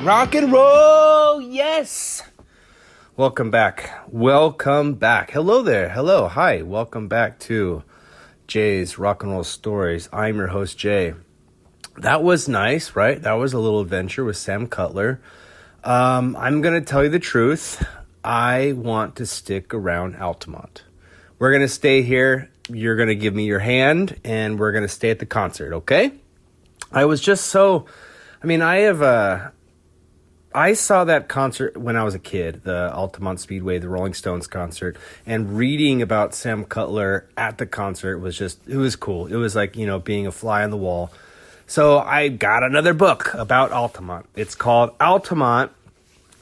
Rock and roll, yes! Welcome back. Hello there. Hello, hi. Welcome back to Jay's Rock and Roll Stories. I'm your host, Jay. That was nice, right? That was a little adventure with Sam Cutler. I'm going to tell you the truth. I want to stick around Altamont. We're going to stay here. You're going to give me your hand, and we're going to stay at the concert, okay? I saw that concert when I was a kid, the Alatamont Speedway, the Rolling Stones concert, and reading about Sam Cutler at the concert it was cool. It was like, being a fly on the wall. So I got another book about Altamont. It's called Altamont,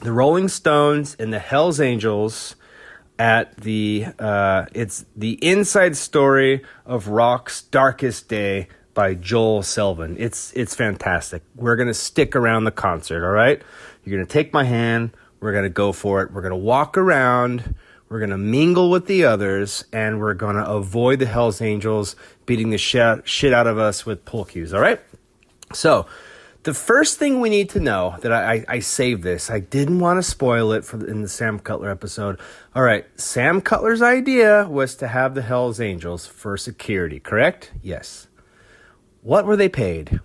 the Rolling Stones and the Hells Angels it's the inside story of rock's darkest day by Joel Selvin. It's fantastic. We're going to stick around the concert, all right? You're going to take my hand. We're going to go for it. We're going to walk around. We're going to mingle with the others, and we're going to avoid the Hells Angels beating the shit out of us with pool cues, all right? So the first thing we need to know, that I saved this. I didn't want to spoil it in the Sam Cutler episode. All right, Sam Cutler's idea was to have the Hells Angels for security, correct? Yes. What were they paid?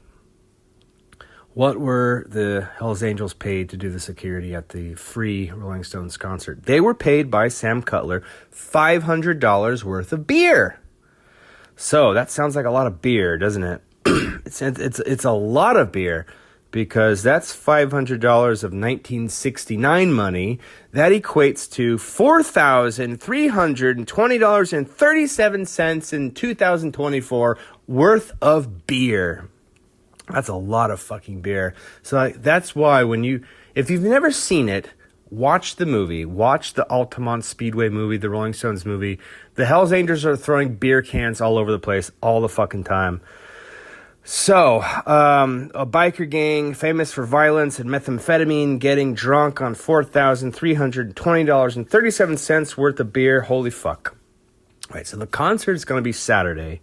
What were the Hells Angels paid to do the security at the free Rolling Stones concert? They were paid by Sam Cutler $500 worth of beer. So that sounds like a lot of beer, doesn't it? It's a lot of beer, because that's $500 of 1969 money. That equates to $4,320.37 in 2024 worth of beer. That's a lot of fucking beer. So that's why if you've never seen it, watch the movie. Watch the Alatamont Speedway movie, the Rolling Stones movie. The Hells Angels are throwing beer cans all over the place all the fucking time. So, a biker gang famous for violence and methamphetamine getting drunk on $4,320.37 worth of beer. Holy fuck. All right, so the concert is going to be Saturday.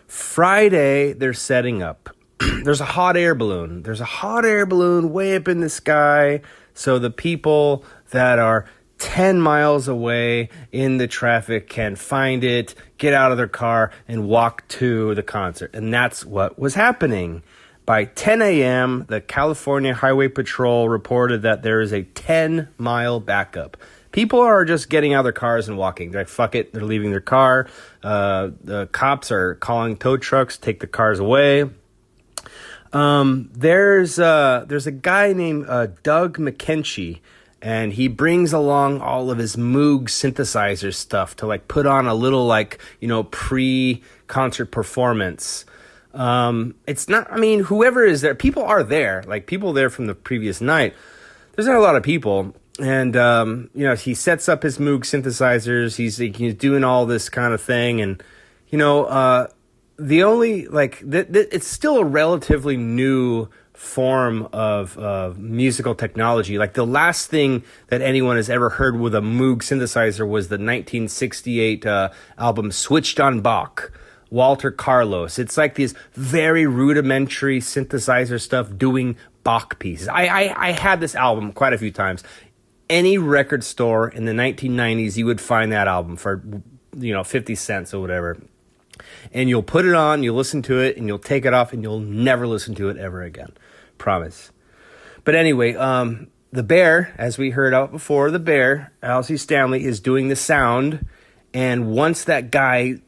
Friday, they're setting up. There's a hot air balloon. There's a hot air balloon way up in the sky. So the people that are 10 miles away in the traffic can find it, get out of their car, and walk to the concert. And that's what was happening. By 10 a.m., the California Highway Patrol reported that there is a 10-mile backup. People are just getting out of their cars and walking. They're like, fuck it. They're leaving their car. The cops are calling tow trucks, take the cars away. There's a guy named Doug McKenchie, and he brings along all of his Moog synthesizer stuff to put on a little pre-concert performance. It's not, whoever is there, people are there, people there from the previous night. There's not a lot of people. And, he sets up his Moog synthesizers. He's doing all this kind of thing. And, it's still a relatively new form of musical technology. The last thing that anyone has ever heard with a Moog synthesizer was the 1968 album Switched on Bach, Walter Carlos. It's these very rudimentary synthesizer stuff doing Bach pieces. I had this album quite a few times. Any record store in the 1990s, you would find that album for 50 cents or whatever. And you'll put it on, you'll listen to it, and you'll take it off, and you'll never listen to it ever again. Promise. But anyway, the bear, as we heard out before, the bear, Alcee Stanley, is doing the sound. And once that guy,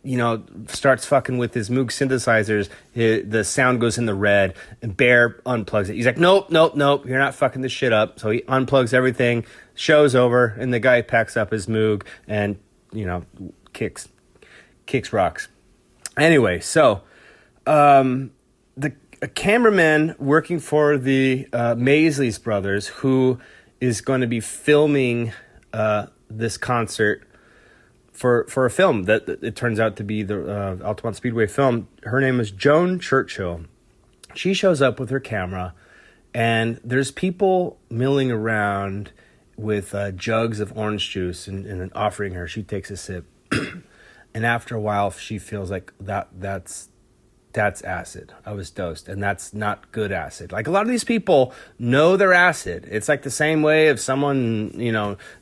starts fucking with his Moog synthesizers, the sound goes in the red, and Bear unplugs it. He's like, nope, you're not fucking this shit up. So he unplugs everything, show's over, and the guy packs up his Moog and, kicks rocks. Anyway, so a cameraman working for the Maisleys brothers, who is going to be filming this concert for a film that it turns out to be the Altamont Speedway film. Her name is Joan Churchill. She shows up with her camera, and there's people milling around with jugs of orange juice and offering her. She takes a sip. And after a while, she feels like that's that's acid. I was dosed, and that's not good acid. Like, a lot of these people know they're acid. It's like the same way of someone,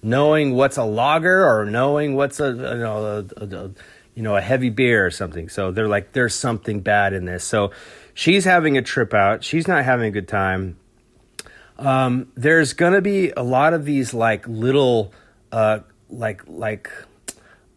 knowing what's a lager or knowing what's a heavy beer or something. So they're like, there's something bad in this. So she's having a trip out. She's not having a good time. There's gonna be a lot of these like little like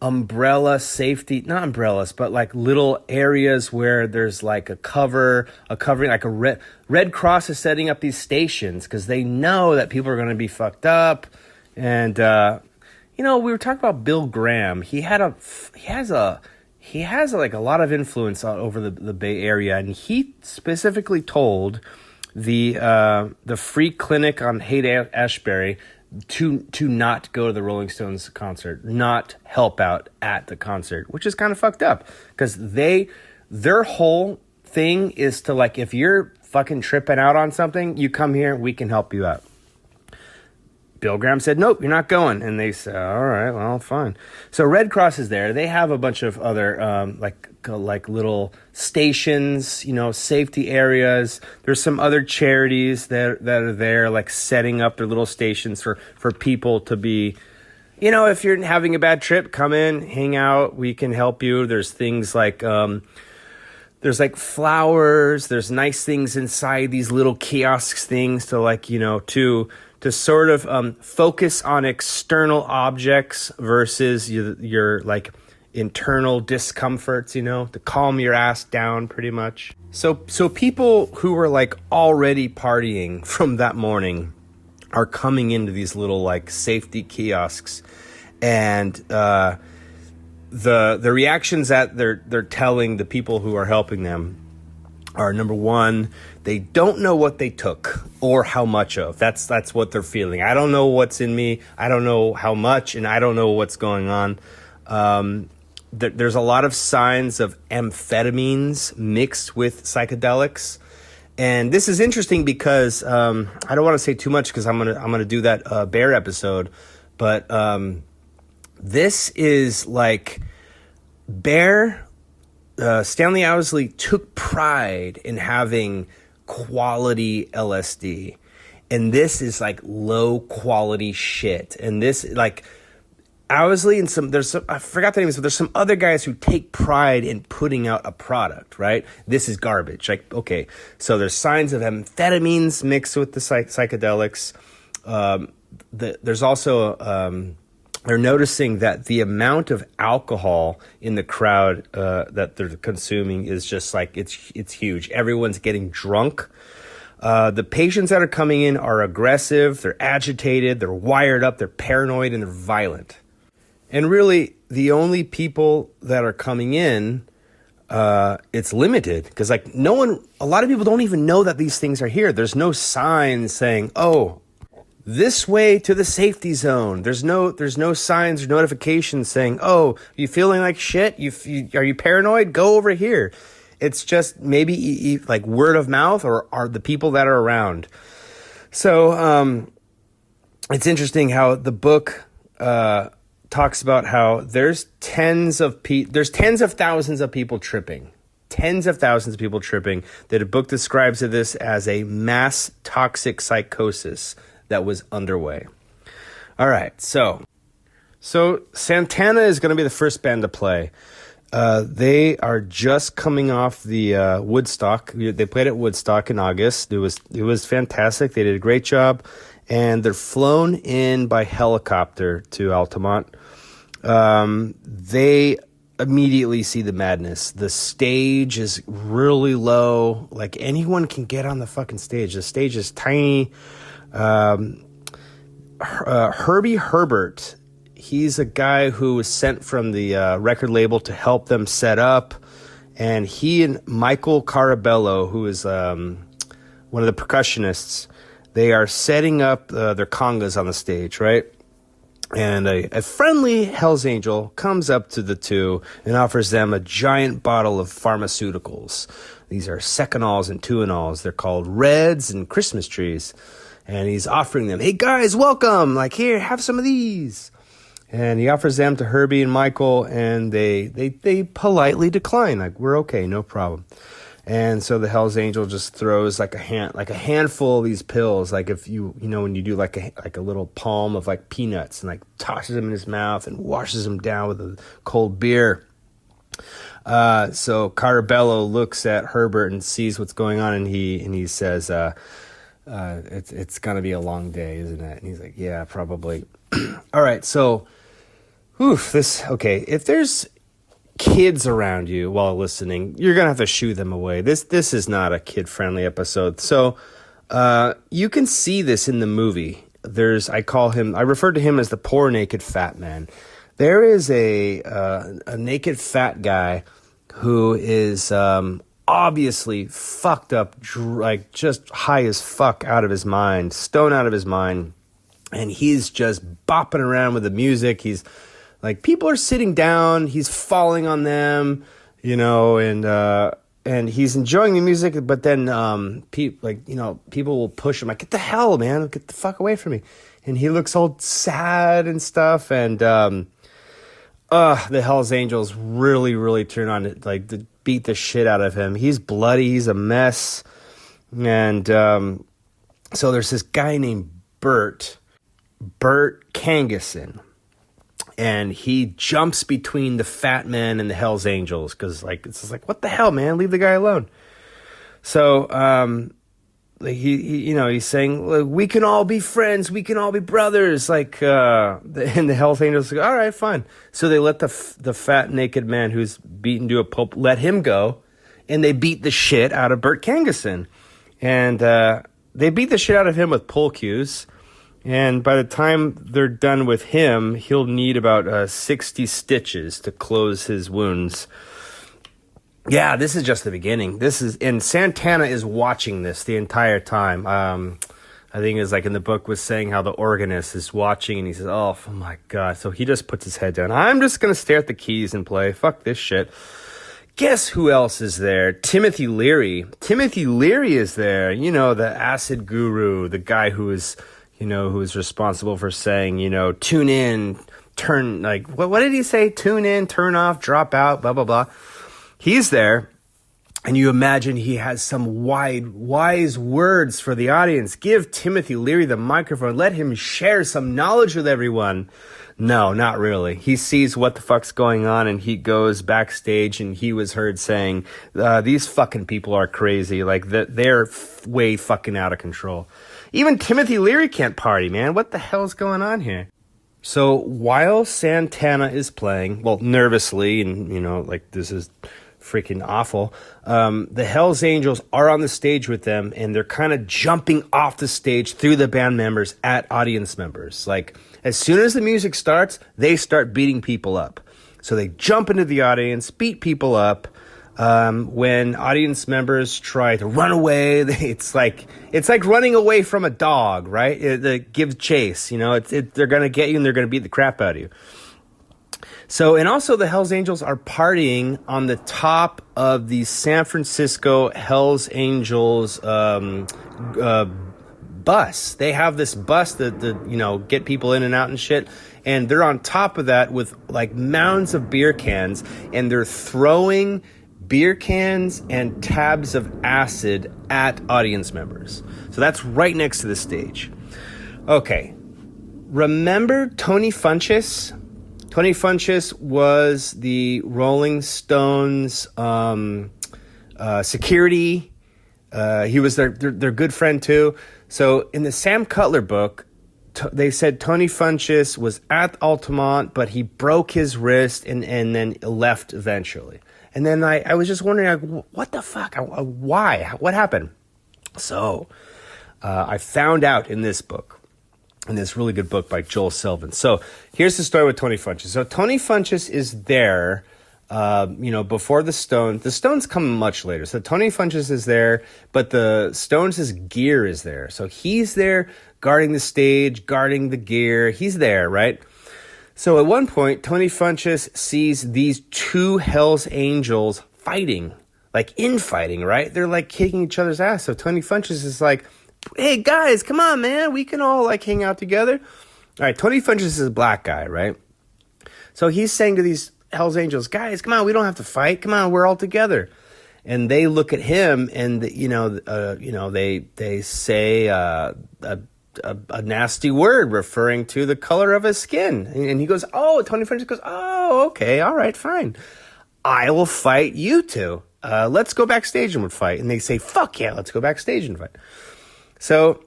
umbrella safety, not umbrellas, but like little areas where there's like a covering, like a Red Cross is setting up these stations because they know that people are going to be fucked up. And we were talking about Bill Graham. He has like a lot of influence over the Bay Area, and he specifically told the free clinic on Haight-Ashbury to not go to the Rolling Stones concert, not help out at the concert, which is kind of fucked up because their whole thing is to, like, if you're fucking tripping out on something, you come here, we can help you out. Bill Graham said, nope, you're not going. And they said, all right, well, fine. So Red Cross is there. They have a bunch of other, like little stations, safety areas. There's some other charities that are there, like setting up their little stations for people to be, if you're having a bad trip, come in, hang out. We can help you. There's things like, there's like flowers. There's nice things inside these little kiosks things to, like, to sort of focus on external objects versus your like internal discomforts, to calm your ass down pretty much. So people who were like already partying from that morning are coming into these little like safety kiosks, and the reactions that they're telling the people who are helping them are, number one, they don't know what they took or how much of. That's what they're feeling. I don't know what's in me. I don't know how much, and I don't know what's going on. There's a lot of signs of amphetamines mixed with psychedelics. And this is interesting because I don't want to say too much because I'm gonna do that bear episode. But this is like Bear. Stanley Owsley took pride in having quality LSD, and this is like low quality shit. And this, like, Owsley and I forgot the names, but there's some other guys who take pride in putting out a product, right? This is garbage. Like, okay, so there's signs of amphetamines mixed with the psychedelics. There's also they're noticing that the amount of alcohol in the crowd that they're consuming is just like, it's huge. Everyone's getting drunk. The patients that are coming in are aggressive, they're agitated, they're wired up, they're paranoid, and they're violent. And really, the only people that are coming in, it's limited because, like, a lot of people don't even know that these things are here. There's no signs saying, oh, this way to the safety zone. There's no signs or notifications saying, oh, you feeling like shit? Are you paranoid? Go over here. It's just maybe like word of mouth or are the people that are around. So it's interesting how the book talks about how there's tens of thousands of people tripping. Tens of thousands of people tripping. That a book describes this as a mass toxic psychosis that was underway. All right, so Santana is going to be the first band to play. They are just coming off the Woodstock. They played at Woodstock in August. It was fantastic. They did a great job, and they're flown in by helicopter to Altamont. They immediately see the madness. The stage is really low. Like, anyone can get on the fucking stage. The stage is tiny. Herbie Herbert, he's a guy who was sent from the record label to help them set up, and he and Michael Carabello, who is one of the percussionists, they are setting up their congas on the stage, right? And a friendly Hell's Angel comes up to the two and offers them a giant bottle of pharmaceuticals. These are Secanols and Tuanols. They're called Reds and Christmas trees. And he's offering them, hey guys, welcome, like, here, have some of these. And he offers them to Herbie and Michael, and they politely decline, like, we're okay, no problem. And so the Hell's Angel just throws like a handful of these pills, like if you know when you do like a little palm of like peanuts, and like tosses them in his mouth and washes them down with a cold beer. So Carabello looks at Herbert and sees what's going on, and he says, it's gonna be a long day, isn't it? And he's like, yeah, probably. All right, so if there's kids around you while listening, you're gonna have to shoo them away. This is not a kid-friendly episode. So you can see this in the movie. I refer to him as the poor naked fat man. There is a naked fat guy who is obviously fucked up, like just high as fuck out of his mind, stoned out of his mind, and he's just bopping around with the music. He's like, people are sitting down, he's falling on them, and he's enjoying the music, but then people will push him like, get the hell, man, get the fuck away from me. And he looks all sad and stuff, and the Hells Angels really, really turn on it, like to beat the shit out of him. He's bloody, he's a mess. And so there's this guy named Bert Kangason. And he jumps between the fat man and the Hells Angels because, like, it's just like, what the hell, man? Leave the guy alone. So, he's saying, look, we can all be friends, we can all be brothers. Like, and the Hells Angels go, all right, fine. So they let the fat naked man who's beaten to a pulp, let him go, and they beat the shit out of Bert Kangason, and they beat the shit out of him with pull cues. And by the time they're done with him, he'll need about 60 stitches to close his wounds. Yeah, this is just the beginning. And Santana is watching this the entire time. I think it's like in the book was saying how the organist is watching, and he says, oh my God. So he just puts his head down. I'm just going to stare at the keys and play. Fuck this shit. Guess who else is there? Timothy Leary. Timothy Leary is there. The acid guru, the guy who is responsible for saying, tune in, turn, like, what did he say? Tune in, turn off, drop out, blah, blah, blah. He's there, and you imagine he has some wise words for the audience. Give Timothy Leary the microphone. Let him share some knowledge with everyone. No, not really. He sees what the fuck's going on, and he goes backstage, and he was heard saying, these fucking people are crazy. Like, they're way fucking out of control. Even Timothy Leary can't party, man. What the hell's going on here? So while Santana is playing, well, nervously, and, like, this is freaking awful, the Hells Angels are on the stage with them, and they're kind of jumping off the stage through the band members at audience members. Like, as soon as the music starts, they start beating people up. So they jump into the audience, beat people up. When audience members try to run away, it's like running away from a dog, right? It gives chase, they're going to get you and they're going to beat the crap out of you. So, and also the Hells Angels are partying on the top of the San Francisco Hells Angels, bus. They have this bus that get people in and out and shit. And they're on top of that with like mounds of beer cans, and they're throwing beer cans and tabs of acid at audience members. So that's right next to the stage. Okay. Remember Tony Funches? Tony Funches was the Rolling Stones security. He was their good friend too. So in the Sam Cutler book, they said Tony Funches was at Altamont, but he broke his wrist and then left eventually. And then I was just wondering, like, what the fuck? Why? What happened? So I found out in this book, in this really good book by Joel Sylvan. So here's the story with Tony Funches. So Tony Funches is there, before the Stones. The Stones come much later. So Tony Funches is there, but the Stones' gear is there. So he's there guarding the stage, guarding the gear. He's there, right? So at one point, Tony Funches sees these two Hells Angels fighting, like infighting, right? They're like kicking each other's ass. So Tony Funches is like, hey guys, come on, man. We can all like hang out together. All right, Tony Funches is a black guy, right? So he's saying to these Hells Angels, guys, come on, we don't have to fight. Come on, we're all together. and they look at him, and they say a nasty word referring to the color of his skin, and he goes, "Oh," Tony Funches goes, "Oh, okay, all right, fine. I will fight you two. Let's go backstage and fight." And they say, "Fuck yeah, let's go backstage and fight." So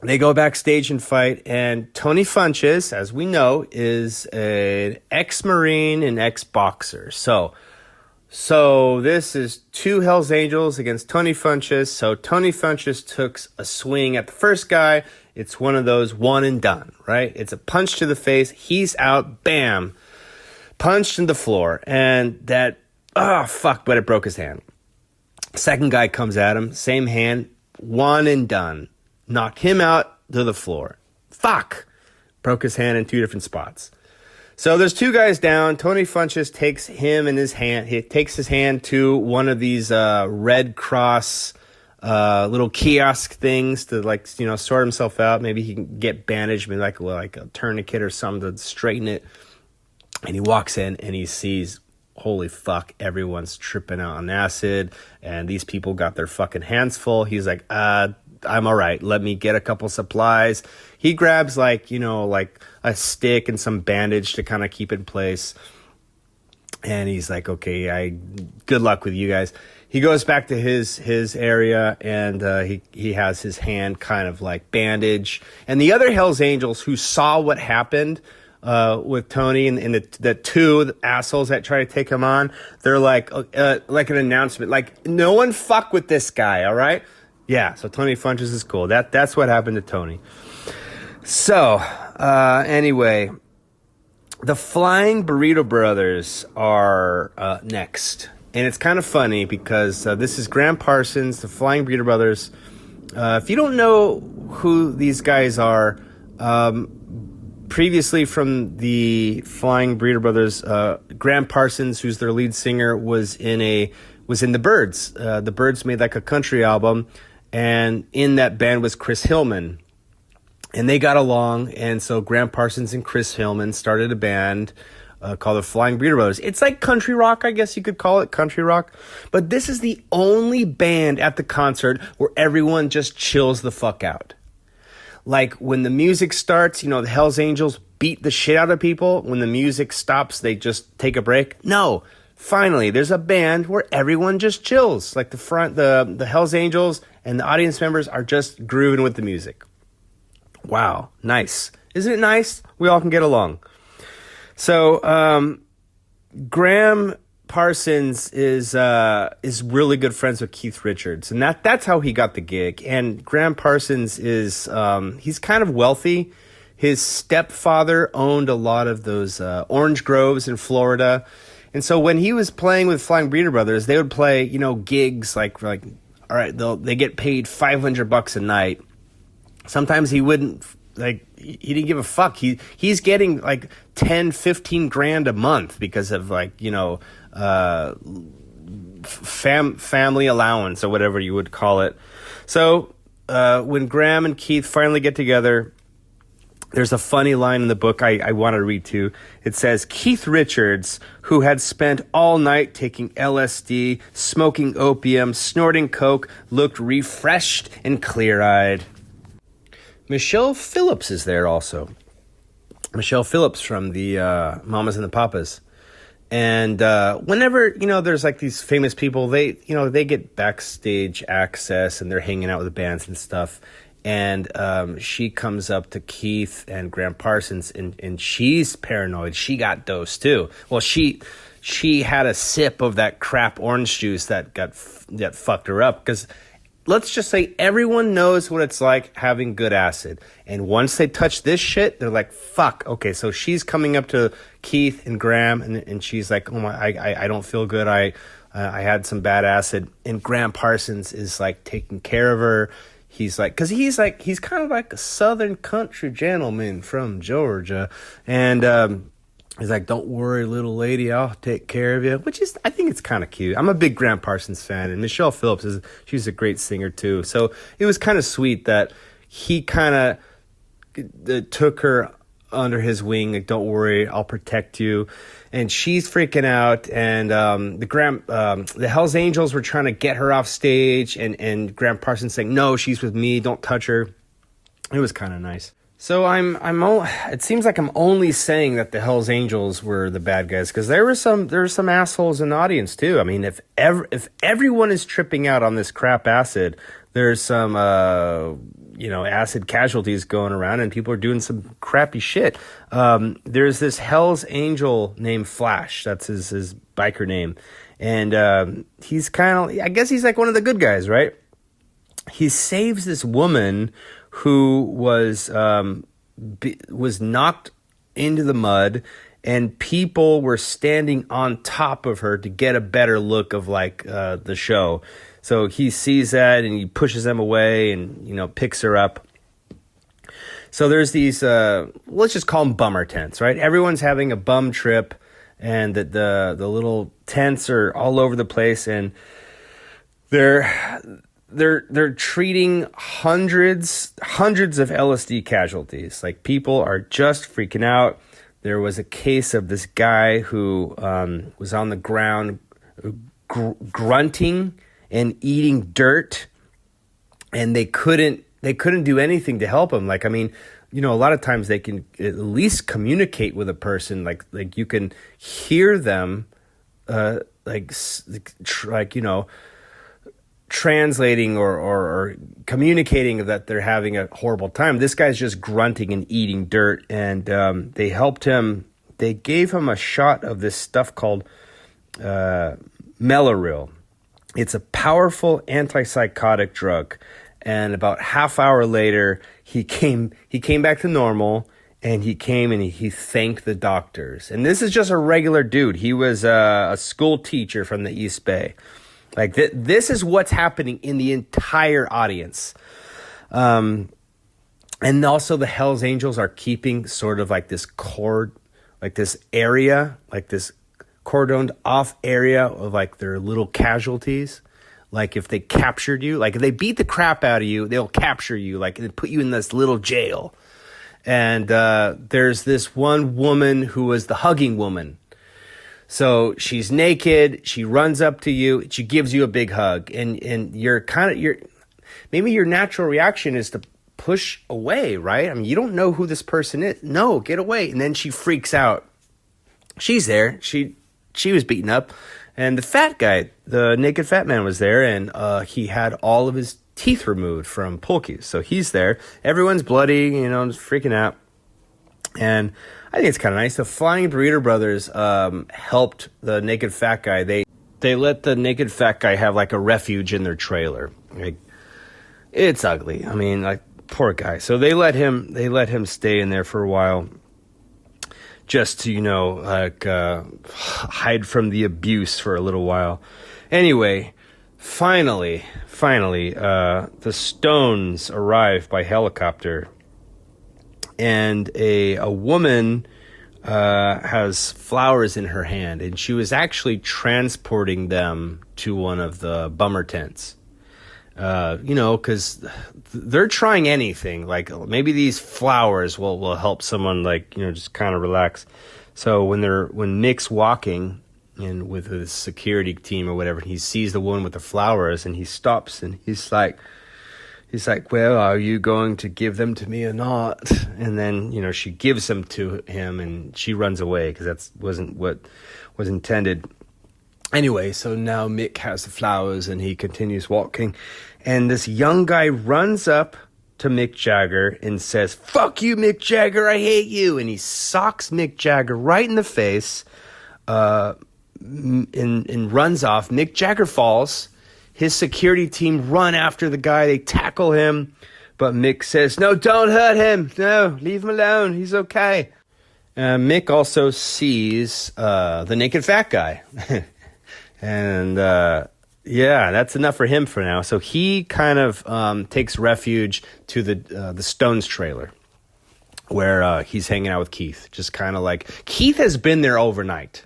they go backstage and fight, and Tony Funches, as we know, is an ex-Marine and ex-boxer. So this is two Hells Angels against Tony Funches. So Tony Funches took a swing at the first guy. It's one of those one and done, right? It's a punch to the face. He's out. Bam. Punched in the floor. And that, but it broke his hand. Second guy comes at him. Same hand. One and done. Knocked him out to the floor. Fuck. Broke his hand in two different spots. So there's two guys down. Tony Funches takes him in his hand. He takes his hand to one of these Red Cross little kiosk things to sort himself out. Maybe he can get bandaged, maybe like a tourniquet or something to straighten it. And he walks in and he sees, holy fuck, everyone's tripping out on acid, and these people got their fucking hands full. He's like, I'm all right. Let me get a couple supplies. He grabs like a stick and some bandage to kind of keep in place. And he's like, okay, good luck with you guys. He goes back to his area, and he has his hand kind of like bandaged. And the other Hells Angels who saw what happened with Tony and the two assholes that try to take him on, they're like an announcement, like, no one fuck with this guy, all right? Yeah, so Tony Funches is cool. That's what happened to Tony. So, anyway, the Flying Burrito Brothers are next. And it's kind of funny because this is Graham Parsons, the Flying Burrito Brothers. If you don't know who these guys are, previously from the Flying Burrito Brothers, Graham Parsons, who's their lead singer, was in the Byrds. The Byrds made like a country album, and in that band was Chris Hillman. And they got along, and so Graham Parsons and Chris Hillman started a band called the Flying Burrito Brothers. It's like country rock, I guess you could call it country rock. But this is the only band at the concert where everyone just chills the fuck out. Like when the music starts, the Hells Angels beat the shit out of people. When the music stops, they just take a break. No, finally, there's a band where everyone just chills. Like the Hells Angels and the audience members are just grooving with the music. Wow, nice. Isn't it nice? We all can get along. So, Graham Parsons is really good friends with Keith Richards, and that's how he got the gig. And Graham Parsons is he's kind of wealthy. His stepfather owned a lot of those orange groves in Florida, and so when he was playing with Flying Burrito Brothers, they would play gigs like all right, they get paid $500 a night. Sometimes he wouldn't, he didn't give a fuck. He's getting like 10, 15 grand a month because of family allowance or whatever you would call it. So when Graham and Keith finally get together, there's a funny line in the book I want to read to. It says, Keith Richards, who had spent all night taking LSD, smoking opium, snorting coke, looked refreshed and clear-eyed. Michelle Phillips is there also. Michelle Phillips from the Mamas and the Papas. And whenever, there's like these famous people, they get backstage access and they're hanging out with the bands and stuff. And she comes up to Keith and Graham Parsons and she's paranoid. She got dosed too. Well, she had a sip of that crap orange juice that fucked her up because let's just say everyone knows what it's like having good acid. And once they touch this shit, they're like, fuck. Okay, so she's coming up to Keith and Graham, and she's like, oh my, I don't feel good. I had some bad acid. And Graham Parsons is like taking care of her. He's like, because he's kind of like a southern country gentleman from Georgia. And he's like, don't worry, little lady, I'll take care of you, which is, I think it's kind of cute. I'm a big Graham Parsons fan, and Michelle Phillips she's a great singer too. So it was kind of sweet that he kind of took her under his wing, like, don't worry, I'll protect you. And she's freaking out, and the Hells Angels were trying to get her off stage, and Graham Parsons saying, no, she's with me, don't touch her. It was kind of nice. So it seems like I'm only saying that the Hells Angels were the bad guys, because there were some assholes in the audience too. I mean, if everyone is tripping out on this crap acid, there's some acid casualties going around, and people are doing some crappy shit. There's this Hells Angel named Flash. That's his biker name, and he's I guess he's like one of the good guys, right? He saves this woman who was knocked into the mud, and people were standing on top of her to get a better look of the show. So he sees that, and he pushes them away, and picks her up. So there's these let's just call them bummer tents, right? Everyone's having a bum trip, and the little tents are all over the place, and they're treating hundreds of LSD casualties. Like, people are just freaking out. There was a case of this guy who was on the ground grunting and eating dirt, and they couldn't do anything to help him. Like, I mean, a lot of times they can at least communicate with a person. Like you can hear them, translating or communicating that they're having a horrible time. This guy's just grunting and eating dirt, and they helped him. They gave him a shot of this stuff called Mellaril. It's a powerful antipsychotic drug, and about half hour later, he came back to normal, and he thanked the doctors. And this is just a regular dude. He was a school teacher from the East Bay. Like, this is what's happening in the entire audience. And also the Hells Angels are keeping sort of like this area, like this cordoned off area of like their little casualties. Like, if they captured you, like if they beat the crap out of you, they'll capture you, like, and put you in this little jail. And there's this one woman who was the hugging woman. So she's naked, she runs up to you, she gives you a big hug, and maybe your natural reaction is to push away, right? I mean, you don't know who this person is. No, get away. And then she freaks out. She's there. She was beaten up, and the fat guy, the naked fat man, was there, and he had all of his teeth removed from Pulkeys. So he's there. Everyone's bloody, just freaking out. And I think it's kind of nice. The Flying Burrito Brothers helped the naked fat guy. They let the naked fat guy have like a refuge in their trailer. Like, it's ugly. I mean, like, poor guy. So they let him stay in there for a while, just to hide from the abuse for a little while. Anyway, finally, the Stones arrive by helicopter. And a woman has flowers in her hand, and she was actually transporting them to one of the bummer tents. Because they're trying anything. Like, maybe these flowers will help someone, just kind of relax. So when Mick's walking and with his security team or whatever, he sees the woman with the flowers, and he stops, and he's like, well, are you going to give them to me or not? And then, she gives them to him, and she runs away because that wasn't what was intended. Anyway, so now Mick has the flowers, and he continues walking. And this young guy runs up to Mick Jagger and says, "Fuck you, Mick Jagger, I hate you." And he socks Mick Jagger right in the face and runs off. Mick Jagger falls. His security team run after the guy. They tackle him. But Mick says, "No, don't hurt him. No, leave him alone. He's okay." Mick also sees the naked fat guy. And, that's enough for him for now. So he kind of takes refuge to the Stones trailer, where he's hanging out with Keith. Just kind of like, Keith has been there overnight.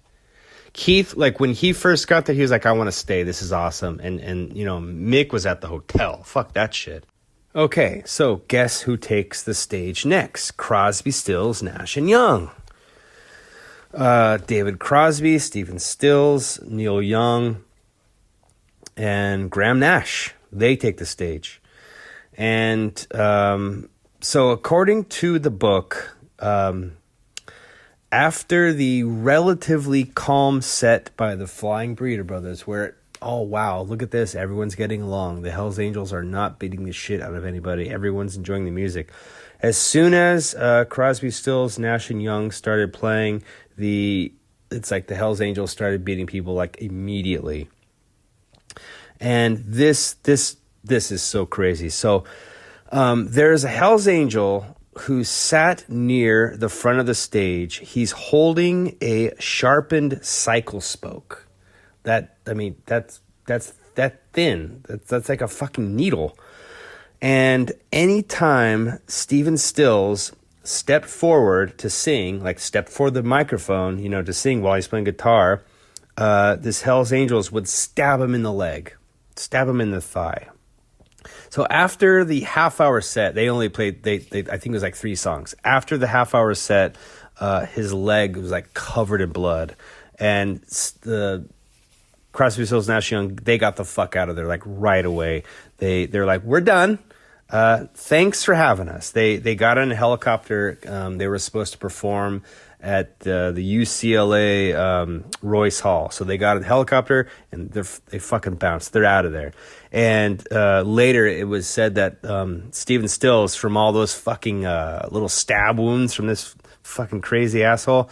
Keith, like, when he first got there, he was like, "I want to stay. This is awesome." And Mick was at the hotel. Fuck that shit. Okay, so guess who takes the stage next? Crosby, Stills, Nash and Young. David Crosby, Stephen Stills, Neil Young, and Graham Nash. They take the stage. And so according to the book, after the relatively calm set by the Flying Burrito Brothers, where, oh, wow, look at this, everyone's getting along. The Hells Angels are not beating the shit out of anybody. Everyone's enjoying the music. As soon as Crosby, Stills, Nash and Young started playing, it's like the Hells Angels started beating people like immediately. And this is so crazy. So there's a Hells Angel who sat near the front of the stage. He's holding a sharpened cycle spoke. That's that thin. That's like a fucking needle. And anytime Stephen Stills stepped forward to sing, like stepped for the microphone, to sing while he's playing guitar, this Hells Angels would stab him in the leg, stab him in the thigh. So after the half-hour set, they only played, I think it was like 3 songs. After the half-hour set, his leg was like covered in blood. And the Crosby, Stills, Nash Young, they got the fuck out of there like right away. They're like, we're done. Thanks for having us. They got in a helicopter. They were supposed to perform at the UCLA Royce Hall. So they got in a helicopter and they fucking bounced. They're out of there. And later it was said that Stephen Stills, from all those fucking little stab wounds from this fucking crazy asshole,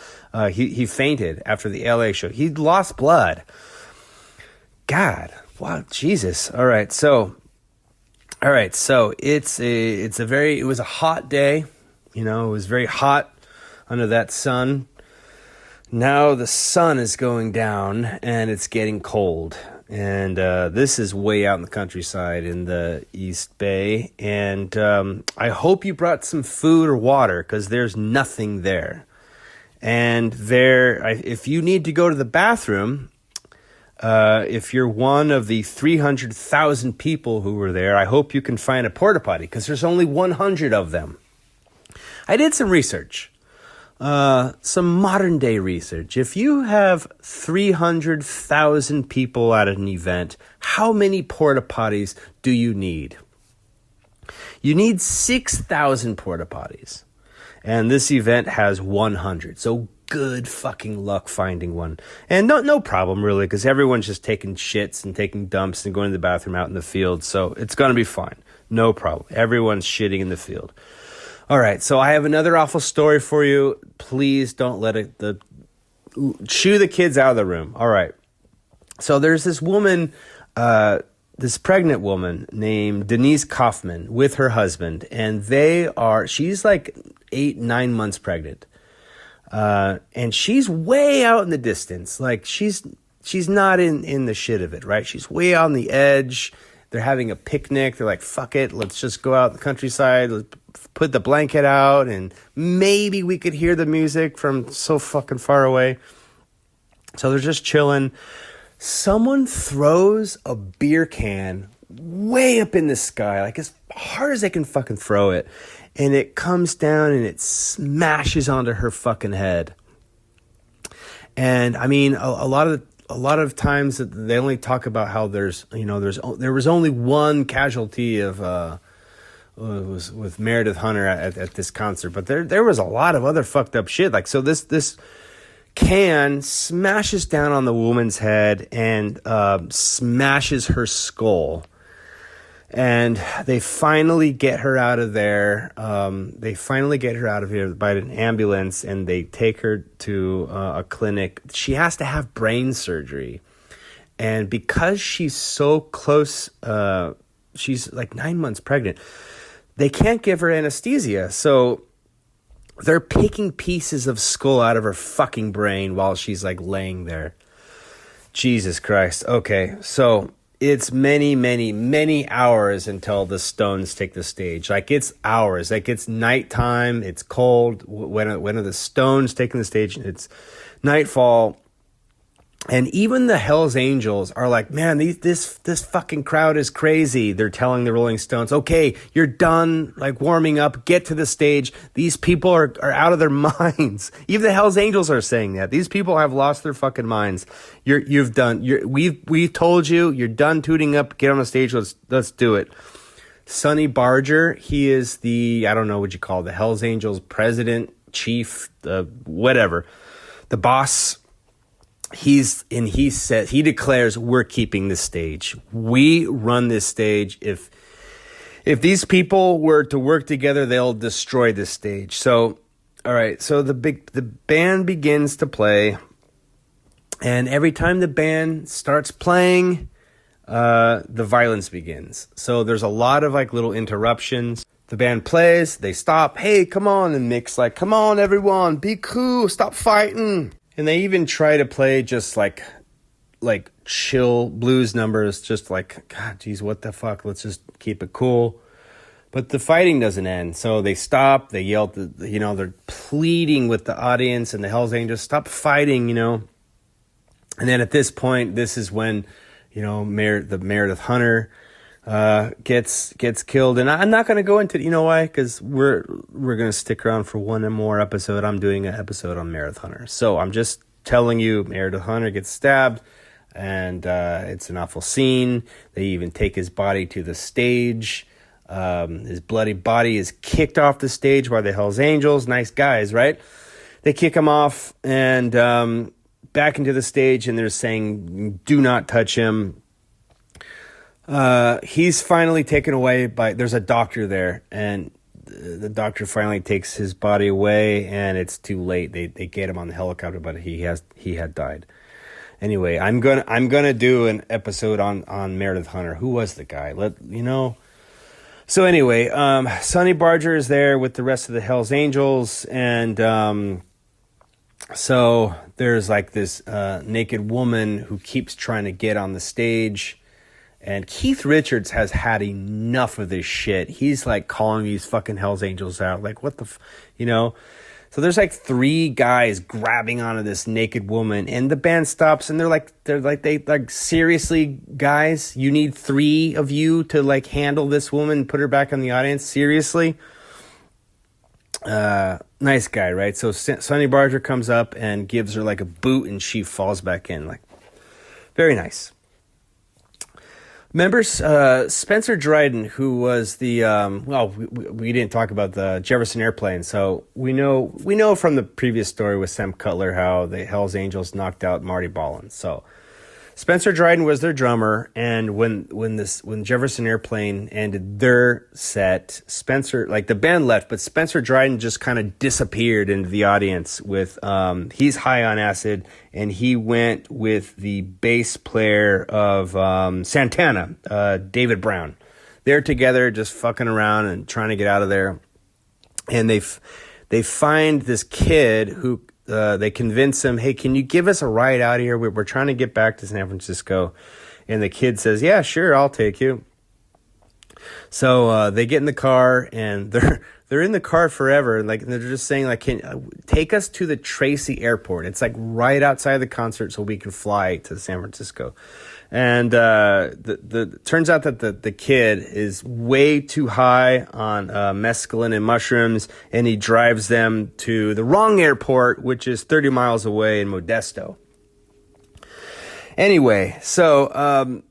he fainted after the LA show. He lost blood. God, wow, Jesus. All right, so it was a hot day, it was very hot under that sun. Now the sun is going down and it's getting cold. And this is way out in the countryside in the East Bay. And I hope you brought some food or water, because there's nothing there. And if you need to go to the bathroom, if you're one of the 300,000 people who were there, I hope you can find a porta potty, because there's only 100 of them. I did some research, some modern day research. If you have 300,000 people at an event, how many porta potties do you need? You need 6,000 porta potties, and this event has 100. So good fucking luck finding one. And no problem really, because everyone's just taking shits and taking dumps and going to the bathroom out in the field. So it's going to be fine. No problem. Everyone's shitting in the field. All right. So I have another awful story for you. Please don't let shoo the kids out of the room. All right. So there's this woman, this pregnant woman named Denise Kaufman with her husband, and she's like 8-9 months pregnant. And she's way out in the distance. Like she's not in the shit of it, right? She's way out on the edge. They're having a picnic. They're like, fuck it. Let's just go out in the countryside. Let's put the blanket out and maybe we could hear the music from so fucking far away. So they're just chilling. Someone throws a beer can way up in the sky, like as hard as they can fucking throw it. And it comes down and it smashes onto her fucking head. And I mean, a lot of times they only talk about how there was only one casualty of was with Meredith Hunter at this concert, but there was a lot of other fucked up shit. Like, so this can smashes down on the woman's head and smashes her skull. And they finally get her out of there. They finally get her out of here by an ambulance, and they take her to a clinic. She has to have brain surgery. And because she's so close, she's like 9 months pregnant, they can't give her anesthesia. So they're picking pieces of skull out of her fucking brain while she's like laying there. Jesus Christ. Okay, so it's many, many, many hours until the Stones take the stage. Like, it's hours. Like, it's nighttime. It's cold. When are the Stones taking the stage? It's nightfall. And even the Hells Angels are like, man, this fucking crowd is crazy. They're telling the Rolling Stones, okay, you're done, like, warming up. Get to the stage. These people are out of their minds. Even the Hells Angels are saying that. These people have lost their fucking minds. We've told you, you're done tooting up. Get on the stage. Let's do it. Sonny Barger, he is I don't know what you call it, the Hells Angels president, chief, whatever, the boss. He declares, we're keeping this stage. We run this stage. If these people were to work together, they'll destroy this stage. So, all right. So the band begins to play, and every time the band starts playing, the violence begins. So there's a lot of like little interruptions. The band plays, they stop. Hey, come on. And Mick's like, come on, everyone, be cool, stop fighting. And they even try to play just like chill blues numbers, just like, God, geez, what the fuck? Let's just keep it cool. But the fighting doesn't end. So they stop, they yell, they're pleading with the audience and the Hells Angels, stop fighting, And then at this point, this is when, Meredith Hunter gets killed. And I'm not going to go into, why? Because we're going to stick around for one more episode. I'm doing an episode on Meredith Hunter. So I'm just telling you, Meredith Hunter gets stabbed, and it's an awful scene. They even take his body to the stage. His bloody body is kicked off the stage by the Hells Angels. Nice guys, right? They kick him off and back into the stage, and they're saying, do not touch him. He's finally taken away there's a doctor there, and the doctor finally takes his body away, and it's too late. They get him on the helicopter, but he had died. Anyway, I'm gonna do an episode on Meredith Hunter. Who was the guy? So anyway, Sonny Barger is there with the rest of the Hells Angels, and so there's like this naked woman who keeps trying to get on the stage. And Keith Richards has had enough of this shit. He's like calling these fucking Hells Angels out. Like, what the So there's like three guys grabbing onto this naked woman, and the band stops, and they're like, seriously, guys, you need three of you to like handle this woman and put her back on the audience? Seriously? Nice guy, right? So Sonny Barger comes up and gives her like a boot, and she falls back in. Like, very nice. Remember Spencer Dryden, who was the we didn't talk about the Jefferson Airplane, so we know from the previous story with Sam Cutler how the Hells Angels knocked out Marty Ballin. So Spencer Dryden was their drummer, and when Jefferson Airplane ended their set, the band left, but Spencer Dryden just kind of disappeared into the audience with he's high on acid, and he went with the bass player of Santana, David Brown. They're together just fucking around and trying to get out of there, and they find this kid who they convince him, hey, can you give us a ride out of here? We're trying to get back to San Francisco. And the kid says, yeah, sure, I'll take you. So they get in the car, and they're in the car forever. And they're just saying, like, can take us to the Tracy Airport. It's like right outside the concert, so we can fly to San Francisco. And turns out that the kid is way too high on mescaline and mushrooms, and he drives them to the wrong airport, which is 30 miles away in Modesto. Anyway, so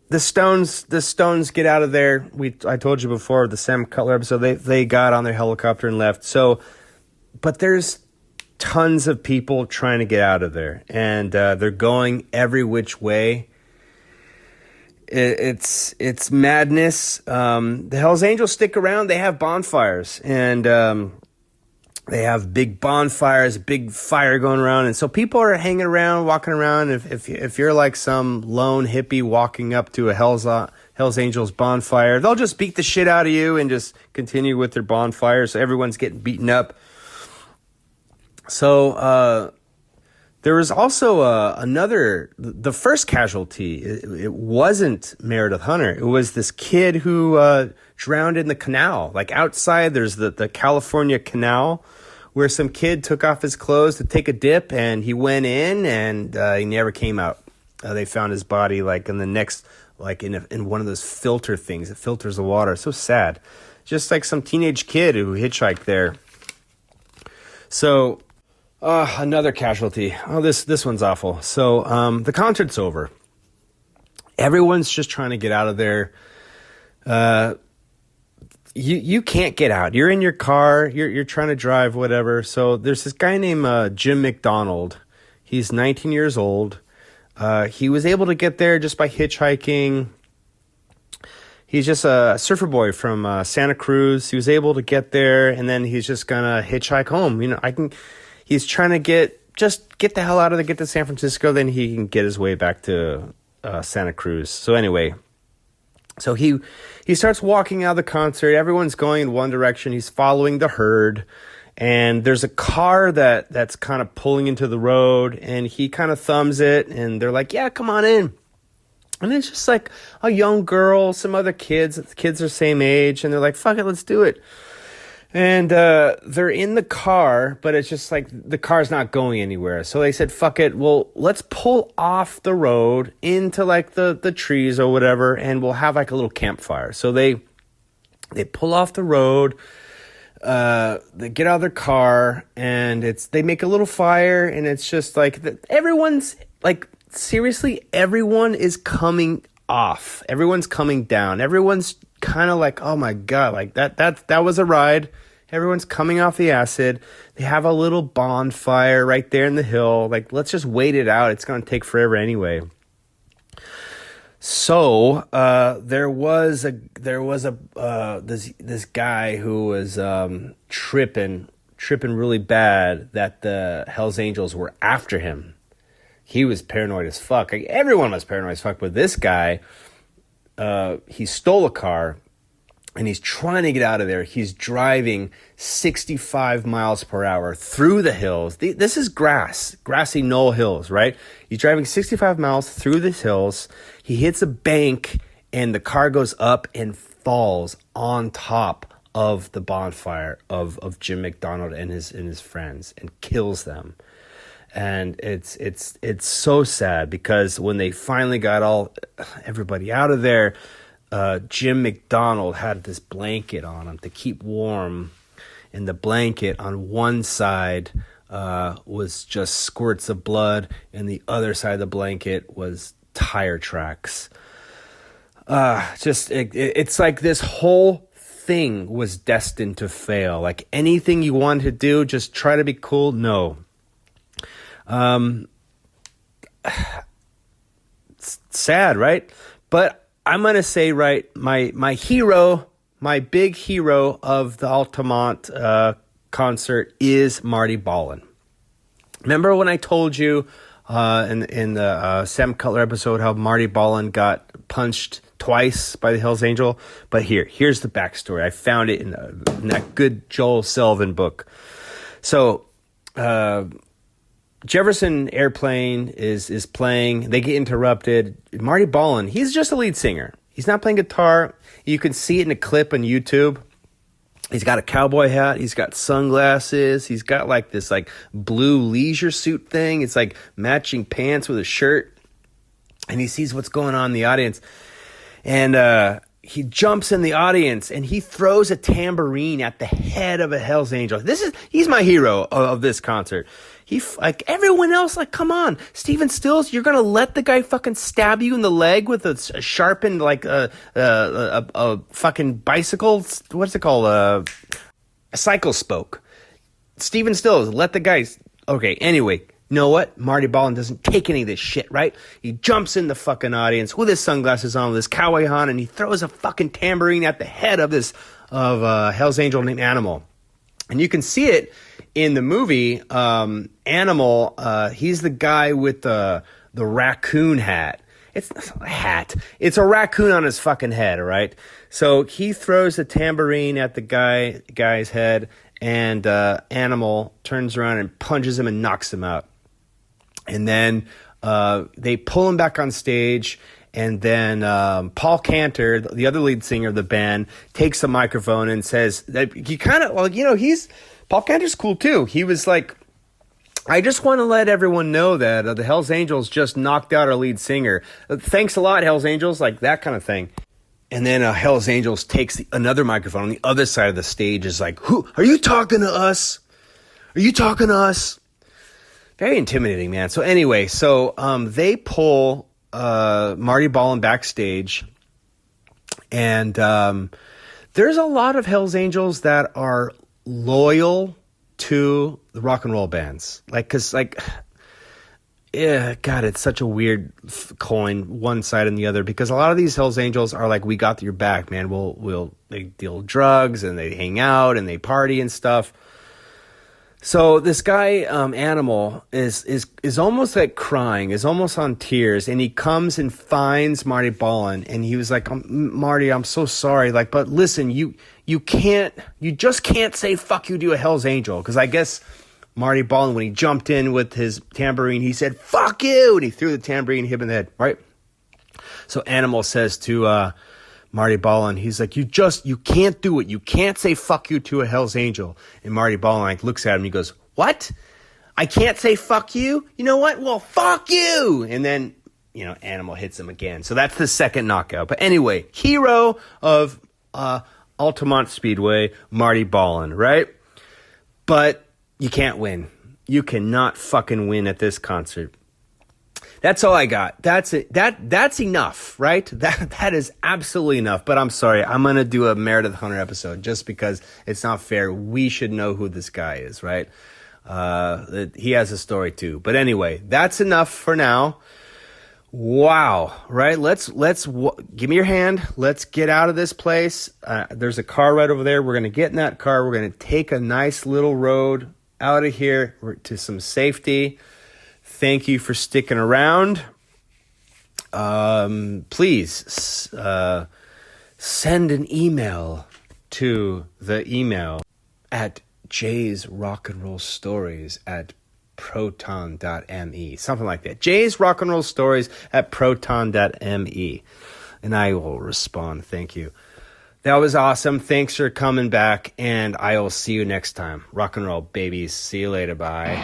the Stones get out of there. I told you before, the Sam Cutler episode, they got on their helicopter and left. So, but there's tons of people trying to get out of there, and they're going every which way. It's madness. The Hells Angels stick around. They have bonfires, and they have big bonfires, big fire going around, and so people are hanging around, walking around. If you're like some lone hippie walking up to a Hells Angels bonfire, they'll just beat the shit out of you and just continue with their bonfire. So everyone's getting beaten up. So there was also the first casualty. It wasn't Meredith Hunter. It was this kid who drowned in the canal. Like outside, there's the California Canal, where some kid took off his clothes to take a dip, and he went in, and he never came out. They found his body like in the next, like in one of those filter things that filters the water. So sad. Just like some teenage kid who hitchhiked there. So, another casualty. Oh, this one's awful. So, the concert's over. Everyone's just trying to get out of there. You can't get out. You're in your car. You're trying to drive, whatever. So there's this guy named Jim McDonald. He's 19 years old. He was able to get there just by hitchhiking. He's just a surfer boy from Santa Cruz. He was able to get there, and then he's just gonna hitchhike home. He's trying to get the hell out of there, get to San Francisco, then he can get his way back to Santa Cruz. So anyway, so he starts walking out of the concert. Everyone's going in one direction. He's following the herd, and there's a car that's kind of pulling into the road, and he kind of thumbs it, and they're like, "Yeah, come on in." And it's just like a young girl, some other kids. The kids are same age, and they're like, "Fuck it, let's do it." And they're in the car, but it's just like the car's not going anywhere. So they said, "Fuck it, well, let's pull off the road into like the trees or whatever, and we'll have like a little campfire." So they pull off the road. They get out of their car, and they make a little fire, and it's just like everyone's like, seriously, everyone is coming off. Everyone's coming down. Everyone's kind of like, oh my God, like that was a ride. Everyone's coming off the acid. They have a little bonfire right there in the hill. Like, let's just wait it out. It's going to take forever anyway. So, there was this guy who was, tripping really bad that the Hells Angels were after him. He was paranoid as fuck. Like, everyone was paranoid as fuck, but this guy, he stole a car, and he's trying to get out of there. He's driving 65 miles per hour through the hills. This is grassy knoll hills, right? He's driving 65 miles through the hills. He hits a bank, and the car goes up and falls on top of the bonfire of Jim McDonald and his friends, and kills them. And it's so sad, because when they finally got everybody out of there, Jim McDonald had this blanket on him to keep warm, and the blanket on one side was just squirts of blood, and the other side of the blanket was tire tracks. It's like this whole thing was destined to fail. Like, anything you wanted to do, just try to be cool. No. It's sad, right? But I'm going to say, right, my hero, my big hero of the Altamont concert is Marty Ballin. Remember when I told you in the Sam Cutler episode how Marty Ballin got punched twice by the Hells Angel? But here's the backstory. I found it in that good Joel Selvin book. So, Jefferson Airplane is playing. They get interrupted. Marty Ballin, he's just a lead singer. He's not playing guitar. You can see it in a clip on YouTube. He's got a cowboy hat. He's got sunglasses. He's got like this like blue leisure suit thing. It's like matching pants with a shirt. And he sees what's going on in the audience. And he jumps in the audience, and he throws a tambourine at the head of a Hells Angel. He's my hero of this concert. Like everyone else, like, come on, Steven Stills, you're gonna let the guy fucking stab you in the leg with a sharpened like a fucking bicycle? What's it called? A cycle spoke. Steven Stills, let the guy. Okay, anyway. You know what? Marty Ballin doesn't take any of this shit, right? He jumps in the fucking audience with his sunglasses on, with his cowboy hat, and he throws a fucking tambourine at the head of Hell's Angel named Animal. And you can see it in the movie. Animal, he's the guy with the raccoon hat. It's not a hat. It's a raccoon on his fucking head, all right? So he throws a tambourine at the guy's head, and Animal turns around and punches him and knocks him out. And then they pull him back on stage, and then Paul Cantor, the other lead singer of the band, takes the microphone and says that he kind of, well, you know, he's Paul Cantor's cool too. He was like, I just want to let everyone know that the Hells Angels just knocked out our lead singer. Thanks a lot, Hells Angels, like that kind of thing. And then Hells Angels takes another microphone on the other side of the stage, is like, "Who are you talking to us? Are you talking to us?" Very intimidating, man. So anyway, they pull Marty Ballin backstage, and there's a lot of Hells Angels that are loyal to the rock and roll bands, God, it's such a weird coin, one side and the other, because a lot of these Hells Angels are like, we got your back, man. They deal drugs and they hang out and they party and stuff. So this guy, Animal, is almost like crying, is almost on tears, and he comes and finds Marty Ballin, and he was like, Marty, I'm so sorry, like, but listen, you just can't say fuck you to a Hells Angel, because I guess Marty Ballin, when he jumped in with his tambourine, he said, fuck you, and he threw the tambourine, hit him in the head, right? So Animal says to Marty Ballin, he's like, you can't do it. You can't say fuck you to a Hells Angel. And Marty Ballin like looks at him, he goes, what? I can't say fuck you? You know what? Well, fuck you! And then, Animal hits him again. So that's the second knockout. But anyway, hero of Altamont Speedway, Marty Ballin, right? But you can't win. You cannot fucking win at this concert. That's all I got. That's it. That's enough, right? That is absolutely enough. But I'm sorry, I'm gonna do a Meredith Hunter episode just because it's not fair. We should know who this guy is, right? He has a story too. But anyway, that's enough for now. Wow, right? Let's give me your hand. Let's get out of this place. There's a car right over there. We're gonna get in that car. We're gonna take a nice little road out of here to some safety. Thank you for sticking around. Please send an email to the email at jaysrockandrollstories@proton.me. Something like that. jaysrockandrollstories@proton.me. And I will respond. Thank you. That was awesome. Thanks for coming back. And I will see you next time. Rock and roll, babies. See you later. Bye.